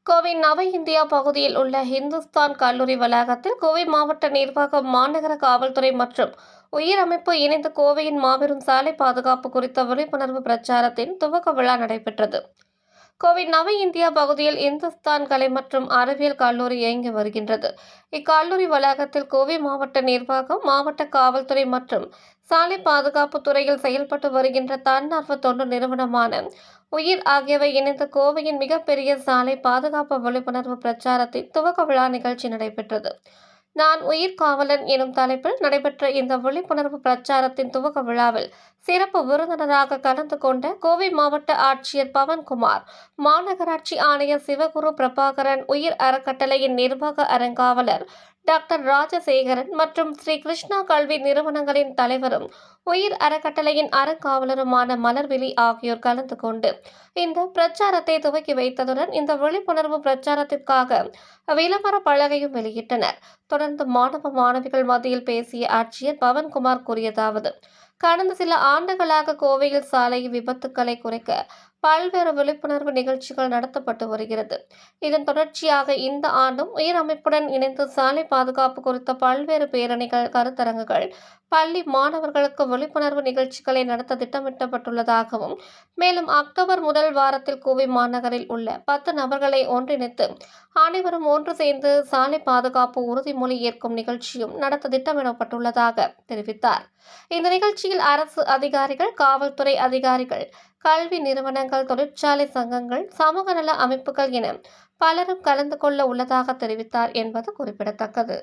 கோவை நவ இந்தியா பகுதியில் உள்ள இந்துஸ்தான் கல்லூரி வளாகத்தில் கோவை மாவட்ட நிர்வாகம், மாநகர காவல்துறை மற்றும் உயிர் அமைப்பு இணைந்து கோவையின் மாபெரும் சாலை பாதுகாப்பு குறித்த விழிப்புணர்வு பிரச்சாரத்தின் துவக்க விழா நடைபெற்றது. கோவை நவ இந்தியா பகுதியில் இந்துஸ்தான் கலை மற்றும் அறிவியல் கல்லூரி இயங்கி வருகின்றது. இக்கல்லூரி வளாகத்தில் கோவை மாவட்ட நிர்வாகம், மாவட்ட காவல்துறை மற்றும் சாலை பாதுகாப்பு துறையில் செயல்பட்டு வருகின்ற தன்னார்வ தொண்டு நிறுவனமான உயிர் ஆகியவை இணைந்து கோவையின் மிகப்பெரிய சாலை பாதுகாப்பு விழிப்புணர்வு பிரச்சாரத்தின் துவக்க விழா நிகழ்ச்சி நடைபெற்றது. நான் உயிர் காவலன் எனும் தலைப்பில் நடைபெற்ற இந்த விழிப்புணர்வு பிரச்சாரத்தின் துவக்க விழாவில் சிறப்பு விருந்தினராக கலந்து கொண்ட கோவை மாவட்ட ஆட்சியர் பவன்குமார், மாநகராட்சி ஆணையர் சிவகுரு பிரபாகரன், உயிர் அறக்கட்டளையின் நிர்வாக அறங்காவலர் டாக்டர் ராஜசேகரன் மற்றும் ஸ்ரீ கிருஷ்ணா கல்வி நிறுவனங்களின் தலைவரும் உயிர் அறக்கட்டளையின் அறங்காவலருமான மலர்விழி ஆகியோர் கலந்து கொண்டு இந்த பிரச்சாரத்தை துவக்கி வைத்ததுடன் இந்த விழிப்புணர்வு பிரச்சாரத்திற்காக விளம்பர பலகையும் வெளியிட்டனர். தொடர்ந்து மாணவ மாணவிகள் மத்தியில் பேசிய ஆட்சியர் பவன்குமார் கூறியதாவது: கடந்த சில ஆண்டுகளாக கோவையில் சாலை விபத்துக்களை குறைக்க பல்வேறு விழிப்புணர்வு நிகழ்ச்சிகள் நடத்தப்பட்டு வருகிறது. இதன் தொடர்ச்சியாக இந்த ஆண்டும் உயிர் அமைப்புடன் இணைந்து சாலை பாதுகாப்பு குறித்த பல்வேறு பேரணிகள், கருத்தரங்குகள், பள்ளி மாணவர்களுக்கு விழிப்புணர்வு நிகழ்ச்சிகளை நடத்த திட்டமிடப்பட்டுள்ளதாகவும், மேலும் அக்டோபர் முதல் வாரத்தில் கோவை மாநகரில் உள்ள 10 நபர்களை ஒன்றிணைத்து அனைவரும் ஒன்று சேர்ந்து சாலை பாதுகாப்பு உறுதிமொழி ஏற்கும் நிகழ்ச்சியும் நடத்த திட்டமிடப்பட்டுள்ளதாக தெரிவித்தார். இந்த நிகழ்ச்சியில் அரசு அதிகாரிகள், காவல்துறை அதிகாரிகள், கல்வி நிறுவனங்கள், தொழிற்சாலை சங்கங்கள், சமூக நல அமைப்புகள் என பலரும் கலந்து கொள்ள உள்ளதாக தெரிவித்தார் என்பது குறிப்பிடத்தக்கது.